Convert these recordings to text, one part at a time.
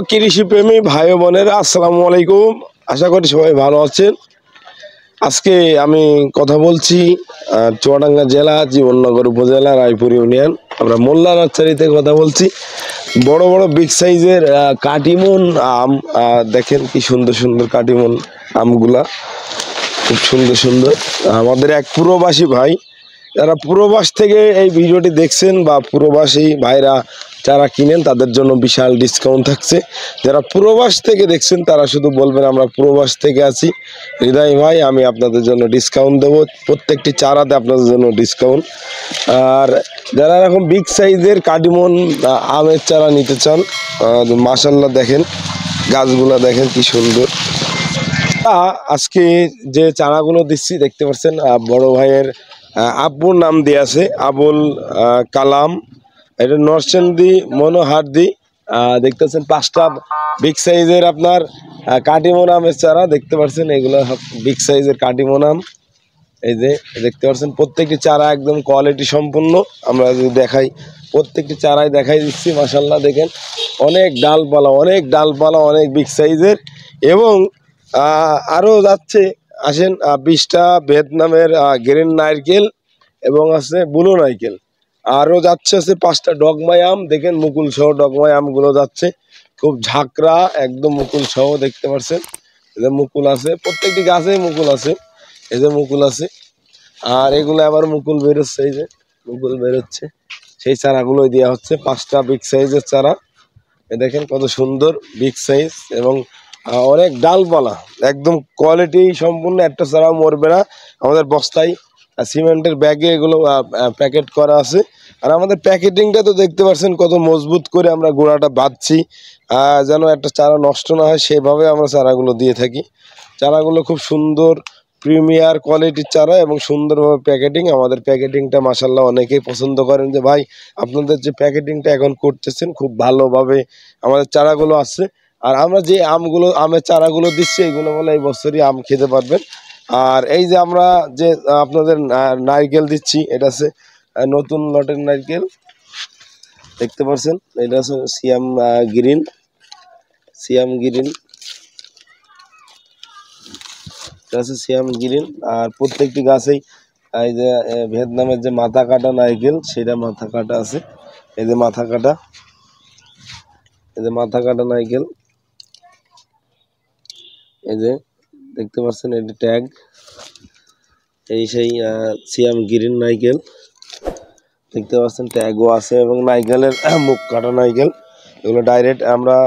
কৃষিপ্রেমী ভাই ও বোনেরা, আসসালামু আলাইকুম। আশা করি সবাই ভালো আছেন। আজকে আমি কথা বলছি চুয়াডাঙ্গা জেলা জীবননগর উপজেলা রায়পুর ইউনিয়ন। আমরা মোল্লা নার্সারি থেকে কথা বলছি। বড় বড় বিগ সাইজের কাটিমন আম, দেখেন কি সুন্দর সুন্দর কাটিমন আমগুলা, খুব সুন্দর সুন্দর। আমাদের এক প্রবাসী ভাই, যারা প্রবাস থেকে এই ভিডিওটি দেখছেন বা প্রবাসী ভাইরা যারা কিনেন তাদের জন্য বিশাল ডিসকাউন্ট থাকছে। যারা প্রবাস থেকে দেখছেন তারা শুধু বলবেন আমরা প্রবাস থেকে আছি, হৃদয় ভাই আমি আপনাদের জন্য ডিসকাউন্ট দেবো, প্রত্যেকটি চারাতে আপনাদের জন্য ডিসকাউন্ট। আর যারা এরকম বিগ সাইজের কাটিমন আমের চারা নিতে চান, মাশাল্লাহ দেখেন গাছগুলা দেখেন কি সুন্দর। আজকে যে চারাগুলো দিচ্ছি দেখতে পাচ্ছেন বড় ভাইয়ের আব্বুর নাম দিয়ে আছে, আবুল কালাম। এটা নরসেন্দি মনোহারদি। দেখতেছেন 5টা বিগ সাইজের আপনার কাটিমন আমের চারা দেখতে পাচ্ছেন। এগুলো বিগ সাইজের কাটিমন আম। এই যে দেখতে পাচ্ছেন প্রত্যেকটি চারা একদম কোয়ালিটি সম্পন্ন। আমরা যদি দেখাই প্রত্যেকটি চারাই দেখাই দিচ্ছি, মাশাল্লাহ দেখেন অনেক ডালপালা অনেক বিগ সাইজের। এবং আরও যাচ্ছে, আসেন 20টা ভিয়েতনামের গ্রিন নারকেল এবং আছে বুনো নারকেল। আরও যাচ্ছে আছে 5টা ডগমাই আম, দেখেন মুকুল সহ ডগমাই আমগুলো যাচ্ছে, খুব ঝাঁকড়া একদম মুকুল সহ দেখতে পাচ্ছেন। এই যে মুকুল আছে, প্রত্যেকটি গাছেই মুকুল আছে, এই যে মুকুল আছে। আর এগুলো আবার মুকুল বেরোচ্ছে, এই যে মুকুল বেরোচ্ছে, সেই চারাগুলোই দেওয়া হচ্ছে। 5টা বিগ সাইজের চারা, দেখেন কত সুন্দর বিগ সাইজ এবং অনেক ডালপালা, একদম কোয়ালিটি সম্পূর্ণ। একটা চারাও মরবে না। আমাদের বস্তায় সিমেন্টের ব্যাগে এগুলো প্যাকেট করা আছে। আর আমাদের প্যাকেটিংটা তো দেখতে পাচ্ছেন কত মজবুত করে আমরা গোড়াটা বাঁধছি, যেন একটা চারা নষ্ট না হয় সেভাবে আমরা চারাগুলো দিয়ে থাকি। চারাগুলো খুব সুন্দর প্রিমিয়ার কোয়ালিটির চারা এবং সুন্দরভাবে প্যাকেটিং। আমাদের প্যাকেটিংটা মাশাল্লাহ অনেকেই পছন্দ করেন যে ভাই আপনাদের যে প্যাকেটিংটা এখন করতেছেন খুব ভালোভাবে আমাদের চারাগুলো আসছে। আর আমরা যে আমের চারাগুলো দিচ্ছি এগুলো বলে এই বছরই আম খেতে পারবেন। আর এই যে আমরা যে আপনাদের নারকেল দিচ্ছি, এটা আছে নতুন লটের নারকেল দেখতে পাচ্ছেন। এটা আছে সিয়াম গ্রিন, আছে সিয়াম গ্রিন। আর প্রত্যেকটি গাছেই এই যে ভিয়েতনামের যে মাথা কাটা নারকেল সেটা মাথা কাটা আছে, এই যে মাথা কাটা নারকেল, এই যে দেখতে পাচ্ছেন এটি ট্যাগ, এই সেই সিয়াম গ্রিন নারকেল দেখতে পাচ্ছেন, ট্যাগও আছে। এবং নারকেলের মুখ কাটা নারকেল, এগুলো ডাইরেক্ট আমরা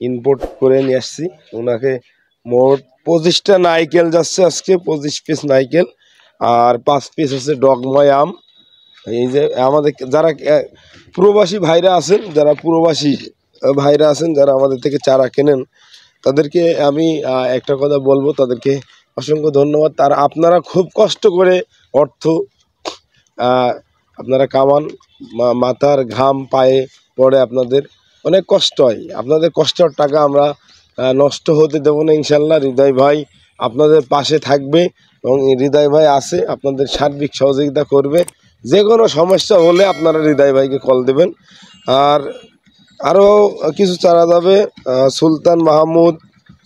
ইম্পোর্ট করে নিয়ে আসছি। ওনাকে মোট 25টা নারকেল যাচ্ছে আজকে, 25 পিস নারকেল আর 5 পিস আছে ডগময় আম। এই যে আমাদের যারা প্রবাসী ভাইরা আছেন, যারা আমাদের থেকে চারা কেনেন তাদেরকে আমি একটা কথা বলবো, তাদেরকে অসংখ্য ধন্যবাদ। আপনারা খুব কষ্ট করে অর্থ আপনারা কামান, মাথার ঘাম পায়ে পড়ে, আপনাদের অনেক কষ্ট হয়, আপনাদের কষ্টের টাকা আমরা নষ্ট হতে দেবো না ইনশাল্লাহ। হৃদয় ভাই আপনাদের পাশে থাকবে এবং হৃদয় ভাই আছে, আপনাদের সার্বিক সহযোগিতা করবে। যে কোনো সমস্যা হলে আপনারা হৃদয় ভাইকে কল দেবেন। আর আরও কিছু চারা যাবে সুলতান মাহমুদ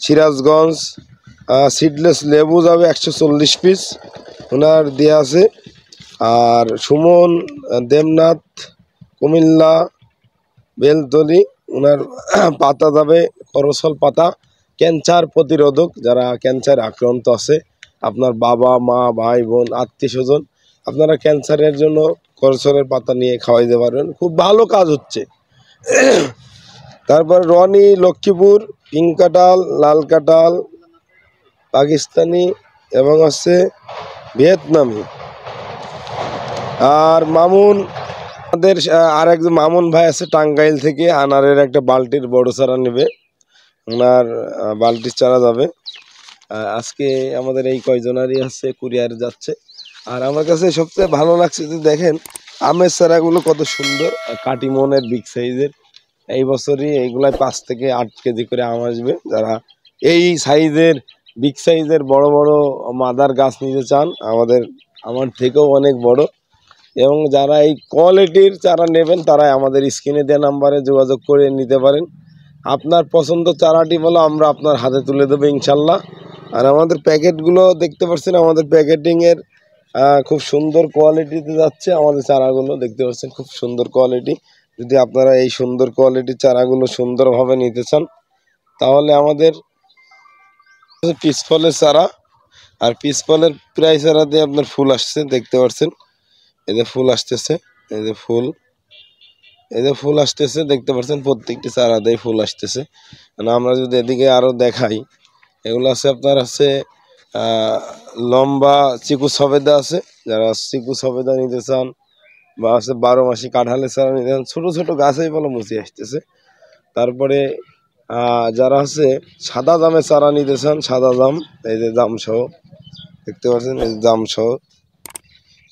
সিরাজগঞ্জ, সিডলেস লেবু যাবে 140 পিস ওনার দেওয়া আছে। আর সুমন দেবনাথ কুমিল্লা বেলতলি, ওনার পাতা যাবে করসল পাতা, ক্যান্সার প্রতিরোধক। যারা ক্যান্সার আক্রান্ত আছে, আপনার বাবা মা ভাই বোন আত্মীয় স্বজন, আপনারা ক্যান্সারের জন্য করসলের পাতা নিয়ে খাওয়াইতে পারবেন, খুব ভালো কাজ হচ্ছে। তারপর রনি লক্ষ্মীপুর, পিঙ্ক কাঁঠাল, লাল কাঁঠাল পাকিস্তানি এবং আছে ভিয়েতনামি। আর মামুন, আমাদের আর একজন মামুন ভাই আছে টাঙ্গাইল থেকে, আনারের একটা বালতির বড় চারা নেবে, ওনার বালতির চারা যাবে। আজকে আমাদের এই কয়জনারই আছে, কুরিয়ার যাচ্ছে। আর আমার কাছে সবচেয়ে ভালো লাগছে যে দেখেন আমের চারাগুলো কত সুন্দর, কাটিমনের বিগ সাইজের। এই বছরই এইগুলাই 5 থেকে 8 কেজি করে আম আসবে। যারা এই সাইজের বিগ সাইজের বড় বড় মাদার গাছ নিতে চান, আমার থেকেও অনেক বড়, এবং যারা এই কোয়ালিটির চারা নেবেন তারা আমাদের স্ক্রিনে দেওয়া নাম্বারে যোগাযোগ করে নিতে পারেন। আপনার পছন্দ চারাটি বলো আমরা আপনার হাতে তুলে দেবো ইনশাল্লাহ। আর আমাদের প্যাকেটগুলো দেখতে পাচ্ছেন, আমাদের প্যাকেটিংয়ের খুব সুন্দর কোয়ালিটিতে যাচ্ছে। আমাদের চারাগুলো দেখতে পাচ্ছেন খুব সুন্দর কোয়ালিটি। যদি আপনারা এই সুন্দর কোয়ালিটির চারাগুলো সুন্দরভাবে নিতে চান তাহলে আমাদের পিস ফলের চারা, আর পিস ফলের প্রায় চারা দিয়ে আপনার ফুল আসছে দেখতে পাচ্ছেন। এই যে ফুল আসতেছে, এই যে ফুল, এই যে ফুল আসতেছে দেখতে পাচ্ছেন, প্রত্যেকটি চারা দিয়ে ফুল আসতেছে। মানে আমরা যদি এদিকে আরও দেখাই, এগুলো আছে আপনার আছে লম্বা চিকু সবেদা আছে, যারা চিকু সবেদা নিতে চান, বা আছে 12 মাসি কাঁঠালের চারা নিতে চান, ছোটো ছোটো গাছেই বলো মুচি আসতেছে। তারপরে যারা আছে সাদা জামের চারা নিতে চান, সাদা জাম, এই যে জাম সহ দেখতে পাচ্ছেন, এই জাম সহ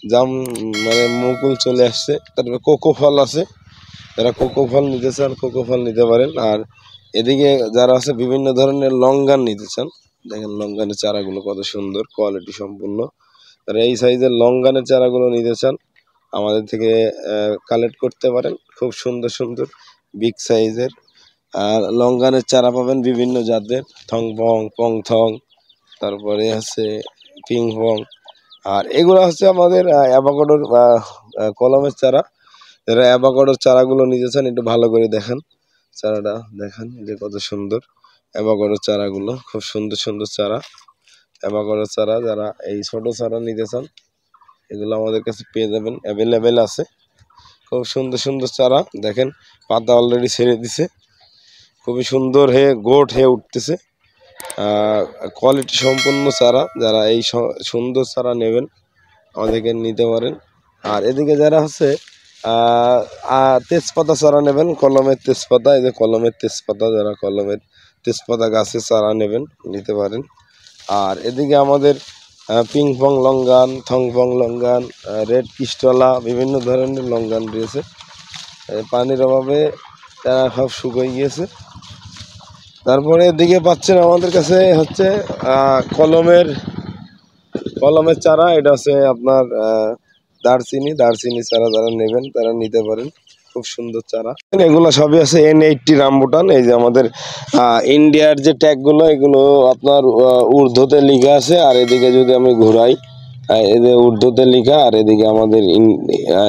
জাম মানে মুকুল চলে আসছে। তারপরে কোকো ফল আছে, যারা কোকো ফল নিতে চান কোকো ফল নিতে পারেন। আর এদিকে যারা আছে বিভিন্ন ধরনের লঙ্গান নিতে চান, দেখেন লঙ্গানের চারাগুলো কত সুন্দর কোয়ালিটি সম্পূর্ণ। তারা এই সাইজের লঙ্গানের চারাগুলো নিতে চান আমাদের থেকে কালেক্ট করতে পারেন, খুব সুন্দর সুন্দর বিগ সাইজের। আর লঙ্গানের চারা পাবেন বিভিন্ন জাতের, থং পং, পং থং, তারপরে আছে পিং পং। আর এগুলো হচ্ছে আমাদের অ্যাভোকাডোর কলমের চারা। যারা অ্যাভোকাডোর চারাগুলো নিতে চান একটু ভালো করে দেখেন, চারাটা দেখেন যে কত সুন্দর। অ্যাভোকাডোর চারাগুলো খুব সুন্দর সুন্দর চারা, অ্যাভোকাডোর চারা। যারা এই ছোটো চারা নিতে চান এগুলো আমাদের কাছে পেয়ে যাবেন, অ্যাভেলেবেল আছে। খুব সুন্দর সুন্দর চারা দেখেন, পাতা অলরেডি ছেড়ে দিছে, খুবই সুন্দর হয়ে গোট হয়ে উঠতেছে। কোয়ালিটি সম্পন্ন চারা, যারা এই সুন্দর চারা নেবেন আমাদেরকে নিতে পারেন। আর এদিকে যারা আছে তেজপাতা চারা নেবেন, কলমের তেজপাতা, এই যে কলমের তেজপাতা, যারা কলমের তেজপাতা গাছের চারা নেবেন নিতে পারেন। আর এদিকে আমাদের পিং পং লঙ্গান, থং পং লঙ্গান, রেড কিস্টলা, বিভিন্ন ধরনের লঙ্গান রয়েছে। পানির অভাবে তারা সব শুকিয়ে গিয়েছে। তারপরে এদিকে পাচ্ছেন আমাদের কাছে হচ্ছে কলমের চারা, এটা হচ্ছে আপনার দারচিনি চারা, যারা নেবেন তারা নিতে পারেন, খুব সুন্দর চারা। এগুলো সবই আছে N80 রামবুটান। এই যে আমাদের ইন্ডিয়ার যে ট্যাগগুলো, এগুলো আপনার উর্দুতে লেখা আছে। আর এদিকে যদি আমি ঘুরাই, এই যে উর্দুতে লেখা, আর এদিকে আমাদের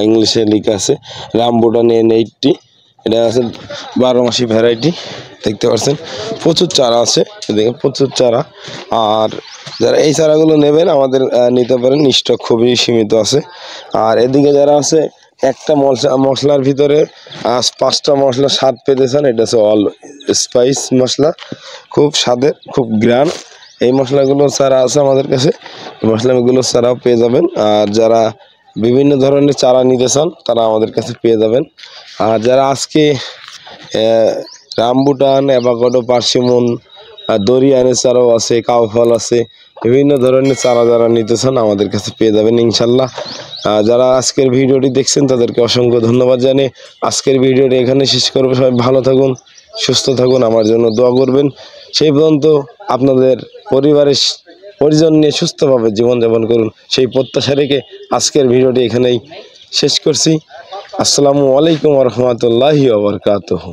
ইংলিশে লেখা আছে রামবুটান N80। এটা আছে 12 মাসি ভ্যারাইটি, দেখতে পাচ্ছেন প্রচুর চারা আছে, এদিকে প্রচুর চারা। আর যারা এই চারাগুলো নেবেন আমাদের নিতে পারেন, স্টক খুবই সীমিত আছে। আর এদিকে যারা আছে একটা মশলার ভিতরে 5টা মশলা স্বাদ পেতে চান, এটা হচ্ছে অল স্পাইস মশলা, খুব স্বাদের, খুব গ্রান। এই মশলাগুলো চারা আছে আমাদের কাছে, এই মশলাগুলো চারাও পেয়ে যাবেন। আর যারা বিভিন্ন ধরনের চারা নিতে চান তারা আমাদের কাছে পেয়ে যাবেন। আর যারা আজকে রামবুটান, অ্যাভোকাডো, পার্সিমন, দরিয়ানের চারাও আছে, কাউ ফল আছে, বিভিন্ন ধরনের চারা যারা নিতে চান আমাদের কাছে পেয়ে যাবেন ইনশাল্লাহ। যারা আজকের ভিডিওটি দেখছেন তাদেরকে অসংখ্য ধন্যবাদ জানিয়ে আজকের ভিডিওটি এখানে শেষ করবো। সবাই ভালো থাকুন, সুস্থ থাকুন, আমার জন্য দোয়া করবেন। সেই পর্যন্ত আপনাদের পরিবারের পরিজন নিয়ে সুস্থভাবে জীবনযাপন করুন, সেই প্রত্যাশা রেখে আজকের ভিডিওটি এখানেই শেষ করছি। আসসালামু আলাইকুম ওয়া রাহমাতুল্লাহি ওয়া বারাকাতুহু।